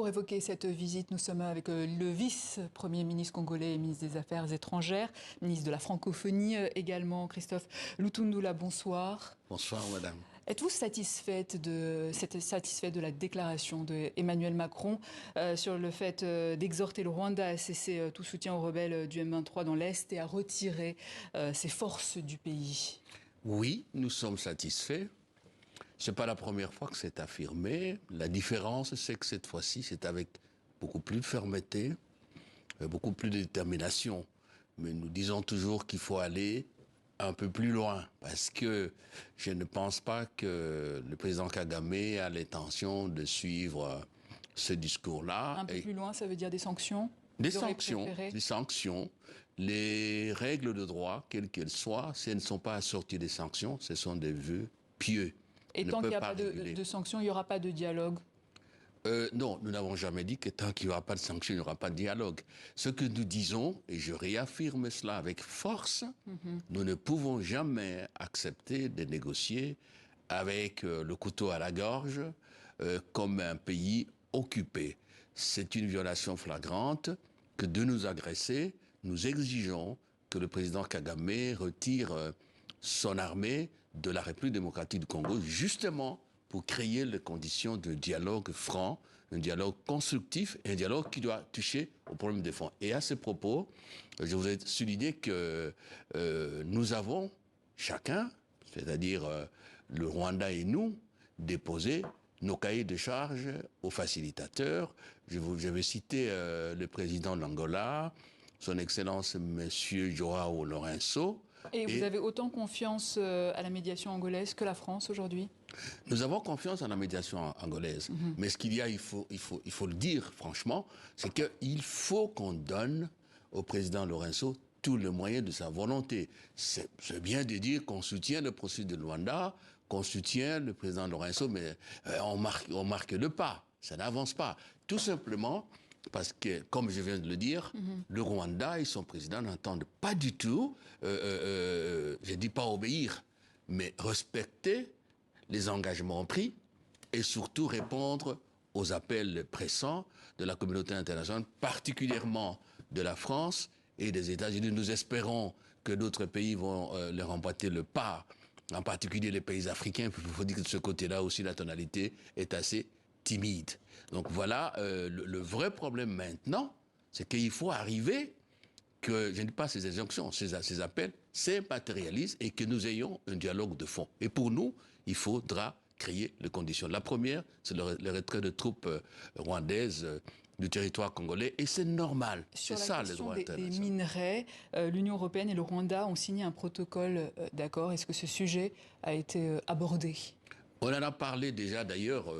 pour évoquer cette visite, nous sommes avec le vice-premier ministre congolais et ministre des Affaires étrangères, ministre de la francophonie également, Christophe Lutundula. Bonsoir. Bonsoir, madame. Êtes-vous satisfaite de la déclaration d'Emmanuel Macron sur le fait d'exhorter le Rwanda à cesser tout soutien aux rebelles du M23 dans l'Est et à retirer ses forces du pays? Oui, nous sommes satisfaits. Ce n'est pas la première fois que c'est affirmé. La différence, c'est que cette fois-ci, c'est avec beaucoup plus de fermeté, beaucoup plus de détermination. Mais nous disons toujours qu'il faut aller un peu plus loin, parce que je ne pense pas que le président Kagame a l'intention de suivre ce discours-là. Un peu plus loin, ça veut dire des sanctions? Des sanctions, les règles de droit, quelles qu'elles soient, si elles ne sont pas assorties des sanctions, ce sont des vœux pieux. Et tant qu'il n'y a pas de sanctions, il n'y aura pas de dialogue? Non, nous n'avons jamais dit que tant qu'il n'y aura pas de sanctions, il n'y aura pas de dialogue. Ce que nous disons, et je réaffirme cela avec force, nous ne pouvons jamais accepter de négocier avec le couteau à la gorge comme un pays occupé. C'est une violation flagrante que de nous agresser. Nous exigeons que le président Kagame retire son armée de la République démocratique du Congo, justement pour créer les conditions de dialogue franc, un dialogue constructif, et un dialogue qui doit toucher aux problèmes de fond. Et à ce propos, je voudrais souligner que nous avons chacun, c'est-à-dire le Rwanda et nous, déposé nos cahiers de charges aux facilitateurs. Je vais citer le président de l'Angola, son Excellence Monsieur Joao Lourenço. Et vous avez autant confiance à la médiation angolaise que la France aujourd'hui? Nous avons confiance en la médiation angolaise. Mais ce qu'il y a, il faut le dire franchement, c'est qu'il faut qu'on donne au président Lourenço tous les moyens de sa volonté. C'est bien de dire qu'on soutient le processus de Luanda, qu'on soutient le président Lourenço, mais on marque le pas. Ça n'avance pas. Tout simplement parce que, comme je viens de le dire, le Rwanda et son président n'entendent pas du tout, je dis pas obéir, mais respecter les engagements pris et surtout répondre aux appels pressants de la communauté internationale, particulièrement de la France et des États-Unis. Nous espérons que d'autres pays vont leur emboîter le pas, en particulier les pays africains. Il faut dire que de ce côté-là aussi, la tonalité est assez timide. Donc voilà, le vrai problème maintenant, c'est qu'il faut arriver que, je ne dis pas ces injonctions, ces appels, se matérialisent et que nous ayons un dialogue de fond. Et pour nous, il faudra créer les conditions. La première, c'est le retrait de troupes rwandaises du territoire congolais, et c'est normal. C'est ça le droit international. Des minerais, l'Union européenne et le Rwanda ont signé un protocole d'accord. Est-ce que ce sujet a été abordé? On en a parlé déjà d'ailleurs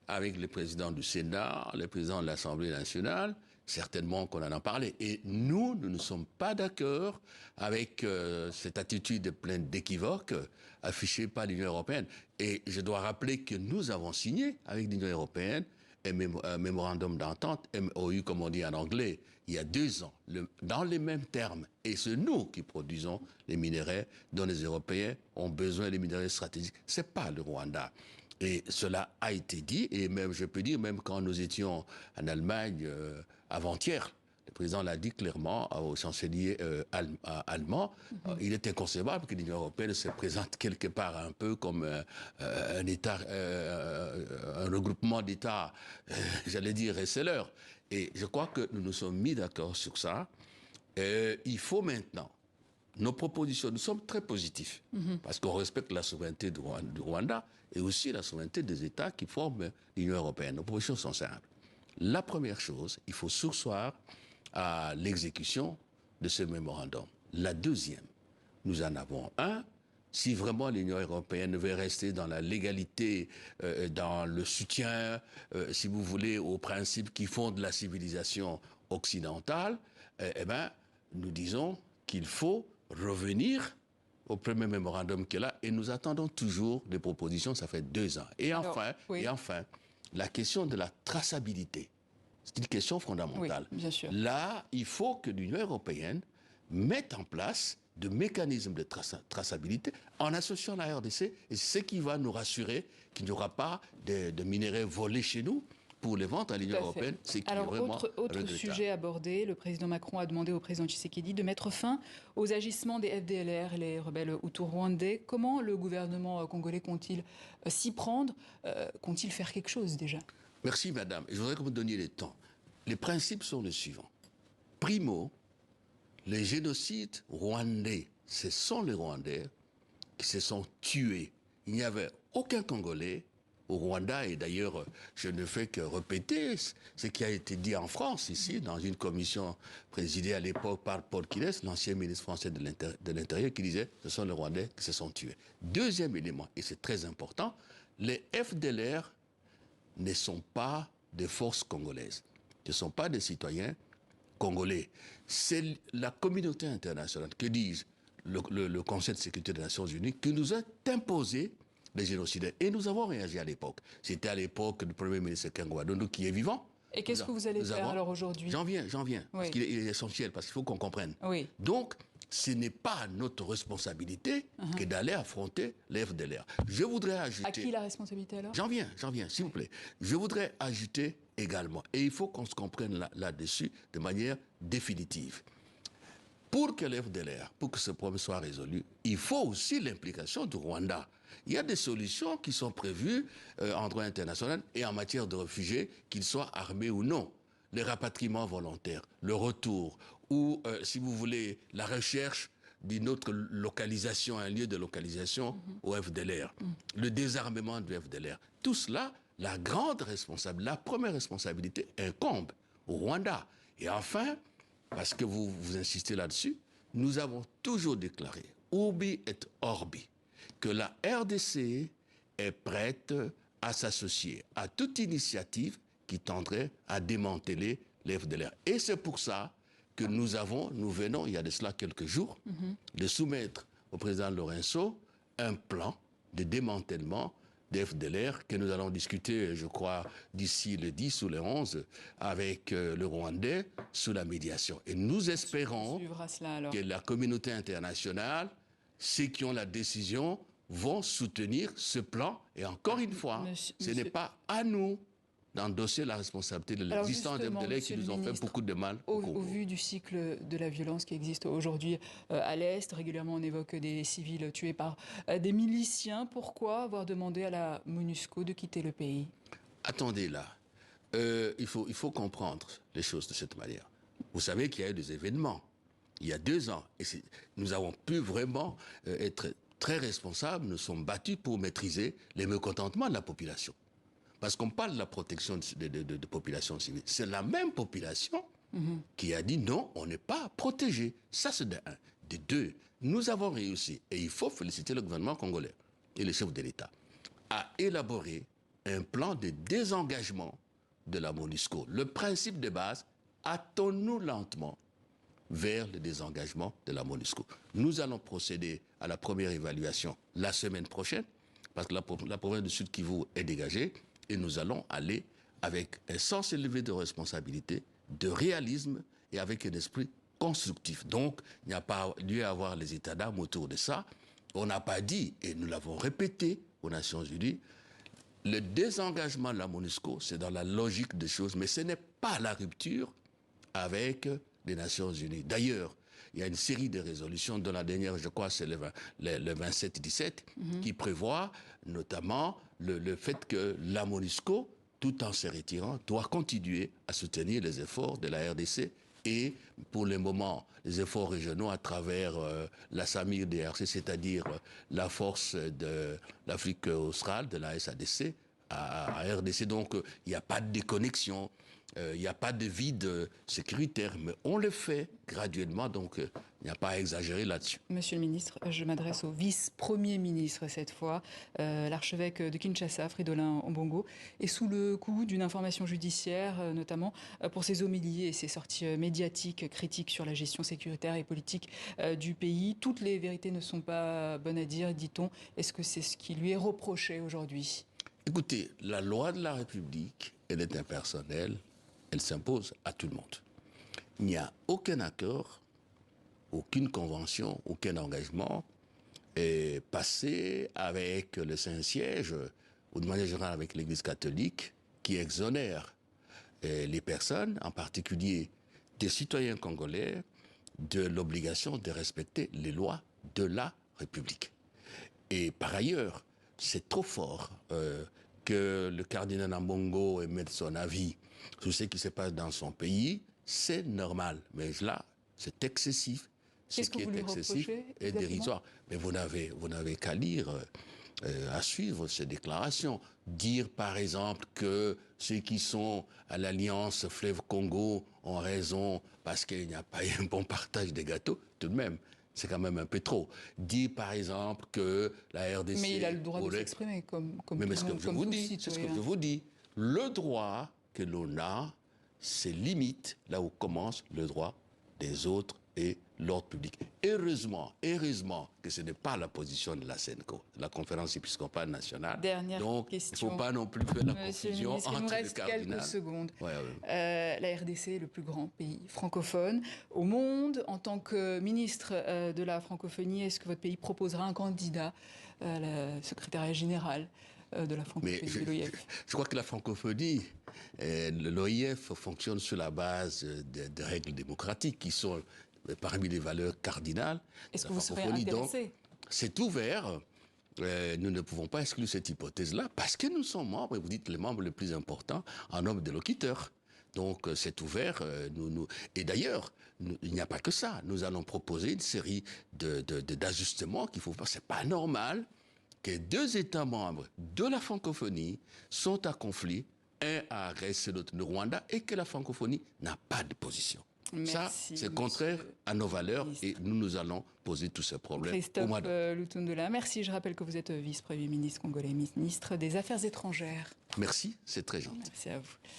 avec le président du Sénat, le président de l'Assemblée nationale, certainement qu'on en a parlé. Et nous ne sommes pas d'accord avec cette attitude pleine d'équivoques affichée par l'Union européenne. Et je dois rappeler que nous avons signé avec l'Union européenne un mémorandum d'entente, MOU comme on dit en anglais, il y a 2 ans, dans les mêmes termes. Et c'est nous qui produisons les minerais dont les Européens ont besoin, des minerais stratégiques. C'est pas le Rwanda. Et cela a été dit, et même, je peux dire, même quand nous étions en Allemagne avant-hier, le président l'a dit clairement au chancelier allemand, il est inconcevable que l'Union européenne se présente quelque part un peu comme un État, un regroupement d'États, j'allais dire, receleurs. Et je crois que nous nous sommes mis d'accord sur ça. Il faut maintenant, nos propositions, nous sommes très positifs, parce qu'on respecte la souveraineté du Rwanda et aussi la souveraineté des États qui forment l'Union européenne. Nos propositions sont simples. La première chose, il faut surseoir à l'exécution de ce mémorandum. La deuxième, nous en avons un. Si vraiment l'Union européenne veut rester dans la légalité, dans le soutien, si vous voulez, aux principes qui fondent la civilisation occidentale, eh ben, nous disons qu'il faut revenir au premier mémorandum qu'il a, et nous attendons toujours des propositions, ça fait 2 ans. Et enfin, la question de la traçabilité. C'est une question fondamentale. Oui, bien sûr. Là, il faut que l'Union européenne mette en place de mécanismes de traçabilité en associant la RDC, et c'est ce qui va nous rassurer qu'il n'y aura pas de minerais volés chez nous, pour les ventes à l'Union européenne, c'est qu'il y a vraiment autre sujet abordé, le président Macron a demandé au président Tshisekedi de mettre fin aux agissements des FDLR, les rebelles hutus rwandais. Comment le gouvernement congolais compte-t-il s'y prendre? Compte-t-il faire quelque chose déjà? Merci madame. Je voudrais que vous me donniez les temps. Les principes sont les suivants. Primo, les génocides rwandais, ce sont les Rwandais qui se sont tués. Il n'y avait aucun Congolais au Rwanda, et d'ailleurs, je ne fais que répéter ce qui a été dit en France, ici, dans une commission présidée à l'époque par Paul Kines, l'ancien ministre français de l'Intérieur, qui disait « ce sont les Rwandais qui se sont tués ». Deuxième élément, et c'est très important, les FDLR ne sont pas des forces congolaises. Ce ne sont pas des citoyens congolais. C'est la communauté internationale, que disent le Conseil de sécurité des Nations Unies, qui nous a imposé les génocidaires. Et nous avons réagi à l'époque. C'était à l'époque du Premier ministre Kangwa Dondo qui est vivant. Et qu'est-ce que vous allez faire alors aujourd'hui? J'en viens. Oui. Parce qu'il est essentiel, parce qu'il faut qu'on comprenne. Oui. Donc, ce n'est pas notre responsabilité que d'aller affronter les FDLR. Je voudrais ajouter... À qui la responsabilité alors? J'en viens, s'il vous plaît. Je voudrais ajouter également, et il faut qu'on se comprenne là-dessus de manière définitive. Pour que les FDLR, pour que ce problème soit résolu, il faut aussi l'implication du Rwanda. Il y a des solutions qui sont prévues en droit international et en matière de réfugiés, qu'ils soient armés ou non. Les rapatriements volontaires, le retour, ou, si vous voulez, la recherche d'une autre localisation, un lieu de localisation au FDLR, le désarmement du FDLR. Tout cela, la première responsabilité incombe au Rwanda. Et enfin, parce que vous insistez là-dessus, nous avons toujours déclaré, urbi et orbi, que la RDC est prête à s'associer à toute initiative qui tendrait à démanteler les FDLR. Et c'est pour ça que nous venons, il y a de cela quelques jours, de soumettre au président Lorenzo un plan de démantèlement des FDLR que nous allons discuter, je crois, d'ici le 10 ou le 11 avec le Rwandais sous la médiation. Et nous espérons que la communauté internationale, ceux qui ont la décision, vont soutenir ce plan. Et encore une fois, ce n'est pas à nous d'endosser la responsabilité de l'existence des FDLR qui nous ont fait beaucoup de mal. Au vu du cycle de la violence qui existe aujourd'hui à l'Est, régulièrement on évoque des civils tués par des miliciens. Pourquoi avoir demandé à la MONUSCO de quitter le pays? Attendez là, il faut comprendre les choses de cette manière. Vous savez qu'il y a eu des événements il y a 2 ans et nous avons pu vraiment être très responsables, nous sommes battus pour maîtriser les mécontentements de la population. Parce qu'on parle de la protection de population civile. C'est la même population qui a dit non, on n'est pas protégé. Ça, c'est de un. De deux, nous avons réussi, et il faut féliciter le gouvernement congolais et le chef de l'État, à élaborer un plan de désengagement de la MONUSCO. Le principe de base, hâtons-nous lentement vers le désengagement de la MONUSCO. Nous allons procéder à la première évaluation la semaine prochaine, parce que la province du Sud Kivu est dégagée, et nous allons aller avec un sens élevé de responsabilité, de réalisme et avec un esprit constructif. Donc, il n'y a pas lieu à avoir les états d'âme autour de ça. On n'a pas dit, et nous l'avons répété aux Nations Unies, le désengagement de la MONUSCO, c'est dans la logique des choses, mais ce n'est pas la rupture avec les Nations Unies. D'ailleurs, il y a une série de résolutions, dont la dernière, je crois, c'est le 27-17, qui prévoit notamment le fait que la MONUSCO, tout en se retirant, doit continuer à soutenir les efforts de la RDC et, pour le moment, les efforts régionaux à travers la SAMIR DRC, c'est-à-dire la force de l'Afrique australe, de la SADC, à RDC. Donc, il n'y a pas de déconnexion. Il n'y a pas de vide sécuritaire, mais on le fait graduellement, donc il n'y a pas à exagérer là-dessus. Monsieur le ministre, je m'adresse au vice-premier ministre cette fois. L'archevêque de Kinshasa, Fridolin Ambongo, est sous le coup d'une information judiciaire, notamment pour ses homélies et ses sorties médiatiques critiques sur la gestion sécuritaire et politique du pays. Toutes les vérités ne sont pas bonnes à dire, dit-on. Est-ce que c'est ce qui lui est reproché aujourd'hui? Écoutez, la loi de la République, elle est impersonnelle. Elle s'impose à tout le monde. Il n'y a aucun accord, aucune convention, aucun engagement passé avec le Saint-Siège ou de manière générale avec l'Église catholique qui exonère les personnes, en particulier des citoyens congolais, de l'obligation de respecter les lois de la République. Et par ailleurs, c'est trop fort que le cardinal Ambongo émette son avis sur ce qui se passe dans son pays. C'est normal, mais là, c'est excessif. Ce Qu'est-ce que qui vous est lui excessif reprochez est exactement? dérisoire. Mais vous n'avez qu'à lire, à suivre ces déclarations. Dire par exemple que ceux qui sont à l'Alliance Fleuve Congo ont raison parce qu'il n'y a pas eu un bon partage des gâteaux, tout de même. C'est quand même un peu trop. Dire par exemple que la RDC... Mais il a le droit de s'exprimer comme tout mais le ce que monde, je comme vous tout dis, c'est ce que citoyen. je vous dis. Le droit que l'on a, c'est limite là où commence le droit des autres et l'ordre public. Heureusement que ce n'est pas la position de la CENCO, la conférence épiscopale nationale. Dernière Donc, question. il ne faut pas non plus faire la Monsieur le confusion ministre, il nous entre le reste cardinal. quelques secondes. Ouais. La RDC est le plus grand pays francophone au monde. En tant que ministre de la francophonie, est-ce que votre pays proposera un candidat à la secrétariat général de la francophonie de l'OIF? Je crois que la francophonie, l'OIF fonctionne sur la base de règles démocratiques qui sont parmi les valeurs cardinales de Est-ce la que vous serez francophonie. Donc, intéressé? c'est ouvert. Nous ne pouvons pas exclure cette hypothèse-là parce que nous sommes membres, et vous dites les membres les plus importants en nombre de locuteurs. Donc c'est ouvert. Et d'ailleurs, il n'y a pas que ça. Nous allons proposer une série d'ajustements qu'il faut faire. C'est pas normal que deux États membres de la francophonie sont à conflit, un à Arès et l'autre le Rwanda, et que la francophonie n'a pas de position. Merci, ça, c'est contraire à nos valeurs et nous allons poser tous ces problèmes au mois d'août. Christophe Lutundula, merci. Je rappelle que vous êtes vice-premier ministre congolais, ministre des Affaires étrangères. Merci, c'est très gentil. Merci à vous.